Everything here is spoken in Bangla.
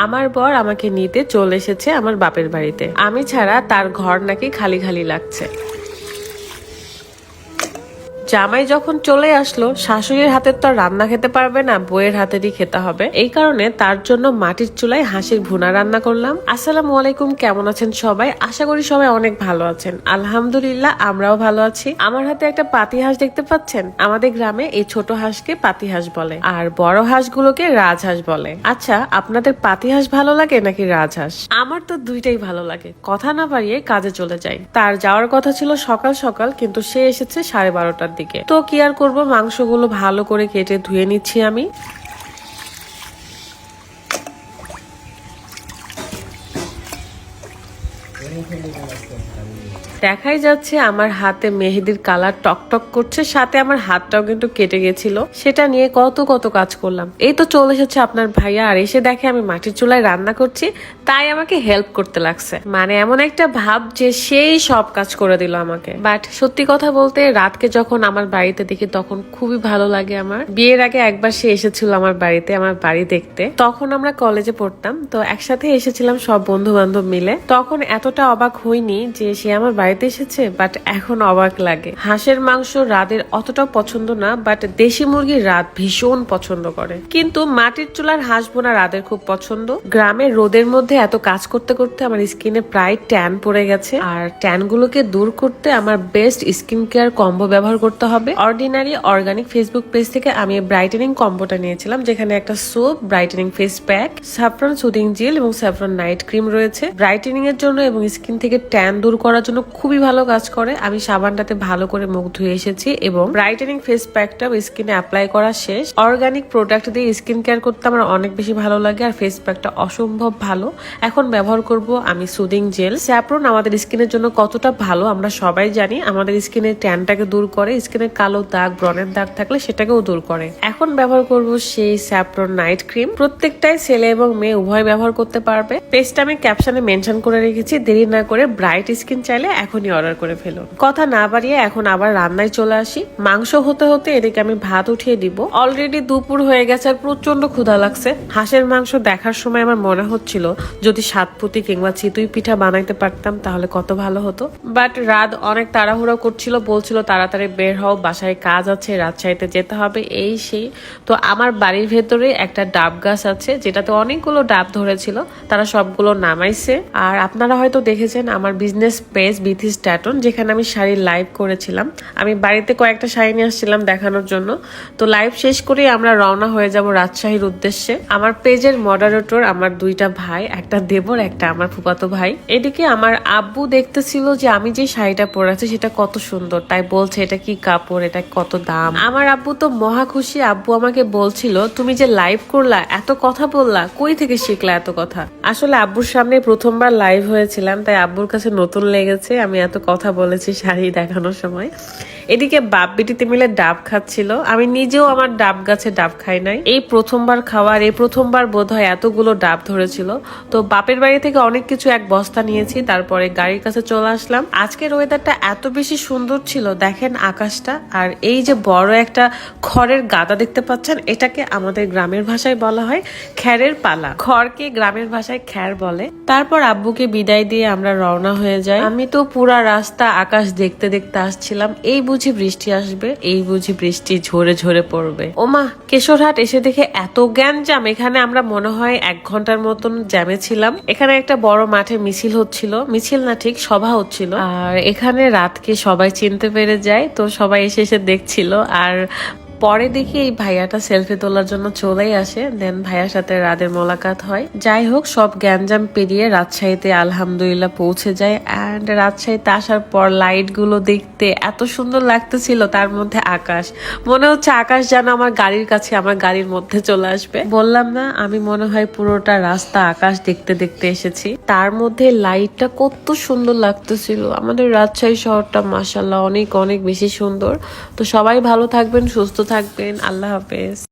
আমার বর আমাকে নিতে চলে এসেছে আমার বাপের বাড়িতে। আমি ছাড়া তার ঘর নাকি খালি খালি লাগছে। জামাই যখন চলে আসলো, শাশুড়ির হাতের তো রান্না খেতে পারবে না, বউয়ের হাতেরই খেতে হবে। এই কারণে তার জন্য মাটির চুলায় হাঁসের ভুনা রান্না করলাম। আসসালামু আলাইকুম, কেমন আছেন সবাই? আশা করি সবাই অনেক ভালো আছেন। আলহামদুলিল্লাহ, আমরাও ভালো আছি। আমার হাতে একটা পাতি হাঁস দেখতে পাচ্ছেন। আমাদের গ্রামে এই ছোট হাঁসকে পাতি হাঁস বলে, আর বড় হাঁসগুলোকে রাজহাঁস বলে। আচ্ছা, আপনাদের পাতি হাঁস ভালো লাগে নাকি রাজহাঁস? আমার তো দুইটাই ভালো লাগে। কথা না বাড়িয়ে কাজে চলে যাই। তার যাওয়ার কথা ছিল সকাল সকাল, কিন্তু সে এসেছে 12:30টার দিকে। তো কি আর করবো, মাংসগুলো ভালো করে কেটে ধুয়ে নিচ্ছি আমি। দেখাই যাচ্ছে আমার হাতে মেহেদির কালার টকটক করছে, সাথে আমার হাতটাও কিন্তু কেটে গেছিল। সেটা নিয়ে কত কত কাজ করলাম। এই তো চলে এসেছে আপনার ভাইয়া, আর এসে দেখে আমি মাটির চুলায় রান্না করছি, তাই আমাকে হেল্প করতে লাগছে। মানে এমন একটা ভাব যে সেই সব কাজ করে দিল আমাকে। বাট সত্যি কথা বলতে, রাতকে যখন আমার বাড়িতে দেখি তখন খুবই ভালো লাগে আমার। বিয়ের আগে একবার সে এসেছিল আমার বাড়িতে, আমার বাড়ি দেখতে। তখন আমরা কলেজে পড়তাম, তো একসাথে এসেছিলাম সব বন্ধু বান্ধব মিলে। তখন এতটা অবাক হইনি যে সে আমার বাড়িতে এসেছে, বাট এখন অবাক লাগে। হাঁসের মাংস রাদের অতটা পছন্দ না, বাট দেশি মুরগির রাত ভীষণ পছন্দ করে। কিন্তু মাটির চুলার হাঁস বোনা রাদের খুব পছন্দ। গ্রামের রোদের মধ্যে এত কাজ করতে করতে আমার স্কিনে প্রায় ট্যান পড়ে গেছে, আর ট্যান গুলোকে দূর করতে আমার বেস্ট স্কিন কেয়ার কম্বো ব্যবহার করতে হবে। অর্ডিনারি অর্গানিক ফেসবুক পেজ থেকে আমি ব্রাইটেনিং কম্বোটা নিয়েছিলাম, যেখানে একটা soap, brightening face pack, saffron soothing jail এবং স্যাফরন নাইট ক্রিম রয়েছে। ব্রাইটেনিং এর জন্য এবং স্কিন থেকে ট্যান দূর করার জন্য খুবই ভালো কাজ করে। আমি সাবানটাতে ভালো করে মুখ ধুয়ে এসেছি এবং ব্রাইটেনিং ফেস প্যাকটা স্কিনে অ্যাপ্লাই করা শেষ। অর্গানিক প্রোডাক্ট দিয়ে স্কিন কেয়ার করতে আমার অনেক বেশি ভালো লাগে, আর ফেস প্যাকটা অসম্ভব ভালো। এখন ব্যবহার করব আমি সুদিং জেল। স্যাফরন আমাদের স্কিনের জন্য কতটা ভালো আমরা সবাই জানি। আমাদের স্কিনের ট্যানটাকে দূর করে, স্কিনের কালো দাগ, ব্রণের দাগ থাকলে সেটাকেও দূর করে। এখন ব্যবহার করব সেই স্যাফরন নাইট ক্রিম। প্রত্যেকটাই ছেলে এবং মেয়ে উভয় ব্যবহার করতে পারবে। পেজটা আমি ক্যাপশনে মেনশন করে রেখেছি। দেরি না করে ব্রাইট স্কিন চাইলে এখনই অর্ডার করে ফেলুন। কথা না বাড়িয়ে এখন আবার রান্নায় চলে আসি। মাংস হতে হতে এদিকে আমি ভাত উঠিয়ে দিব। অলরেডি দুপুর হয়ে গেছে আর প্রচন্ড ক্ষুধা লাগছে। হাঁসের মাংস দেখার সময় আমার মনে হচ্ছিল যদি সাতপুতি কিংবা চিতুই পিঠা বানাইতে পারতাম তাহলে কত ভালো হতো। বাট রাত অনেক তাড়াহুড়ো করছিল, বলছিল তাড়াতাড়ি বের হও, বাসায় কাজ আছে, রাজশাহীতে যেতে হবে, এই সেই। তো আমার বাড়ির ভেতরে একটা ডাব গাছ আছে, যেটাতে অনেকগুলো ডাব ধরেছিল, তারা সবগুলো নামাইছে। আর আপনারা হয়তো দেখেছেন আমার বিজনেস পেজ বিথি স্ট্যাটন, যেখানে আমি শাড়ির লাইভ করেছিলাম। আমি বাড়িতে কয়েকটা শাড়ি নিয়ে আসছিলাম দেখানোর জন্য। তো লাইভ শেষ করে আমরা রওনা হয়ে যাব রাজশাহীর উদ্দেশ্যে। আমার পেজের মডারেটর আমার দুইটা ভাই, একটা দেবর, একটা আমার ফুফাতো ভাই। এদিকে আমার আব্বু দেখতেছিল যে আমি যে শাড়িটা পরে আছি সেটা কত সুন্দর, তাই বলছে এটা কি কাপড়, এটা কত দাম। আমার আব্বু তো মহা খুশি। আব্বু আমাকে বলছিল তুমি যে লাইভ করলা, এত কথা বললা, কই থেকে শিখলা এত কথা। আসলে আব্বুর সামনে প্রথমবার লাইভ হয়েছিলাম, তাই আব্বুর কাছে নতুন লেগেছে আমি এত কথা বলেছি শাড়ি দেখানোর সময়। এদিকে বাপ বিটিতে মিলে ডাব খাচ্ছিল। আমি নিজেও আমার ডাব গাছে ডাব খাই নাই, এই প্রথমবার খাওয়ার, এই প্রথমবার বোধহয় এতগুলো ডাব ধরেছিল। তো বাপের বাড়ি থেকে অনেক কিছু এক বস্তা নিয়েছি, তারপরে গাড়ির কাছে চলে আসলাম। আজকের ওয়েদারটা এত বেশি সুন্দর ছিল, দেখেন আকাশটা। আর এই যে বড় একটা খড়ের গাদা দেখতে পাচ্ছেন, এটাকে আমাদের গ্রামের ভাষায় বলা হয় খ্যারের পালা। খড়কে গ্রামের ভাষায় খ্যার বলে। তারপর আব্বুকে বিদায় দিয়ে আমরা রওনা হয়ে যাই। আমি তো পুরা রাস্তা আকাশ দেখতে দেখতে আসছিলাম, এই বুঝি বৃষ্টি আসবে, এই বুঝি বৃষ্টি ঝরে ঝরে পড়বে। ওমা, কেশরহাট এসে দেখে এত জ্ঞান, এখানে আমরা মনে হয় 1 ঘন্টার মতন জ্যামে ছিলাম। এখানে একটা বড় মাঠে মিছিল হচ্ছিল, মিছিল না ঠিক সভা হচ্ছিল। আর এখানে রাতকে সবাই চিনতে পেরে যায়, তো সবাই এসে এসে দেখছিল। আর পরে দেখি এই ভাইয়াটা সেলফি তোলার জন্য চলেই আসে। দেন ভাইয়ার সাথে রাদের মোলাকাত হয়। যাই হোক, সব গ্যাঞ্জাম পেরিয়ে রাজশাহীতে আলহামদুলিল্লাহ পৌঁছে যায়। অ্যান্ড রাজশাহীতে আসার পর লাইট গুলো দেখতে এত সুন্দর লাগতেছিল, তার মধ্যে আকাশ, মনে হচ্ছে আকাশ যেন আমার গাড়ির কাছে, আমার গাড়ির মধ্যে চলে আসবে। বললাম না, আমি মনে হয় পুরোটা রাস্তা আকাশ দেখতে দেখতে এসেছি। তার মধ্যে লাইটটা কত সুন্দর লাগতেছিল। আমাদের রাজশাহী শহরটা মাশাআল্লাহ অনেক অনেক বেশি সুন্দর। তো সবাই ভালো থাকবেন, সুস্থ থাকবেন। আল্লাহ হাফেজ।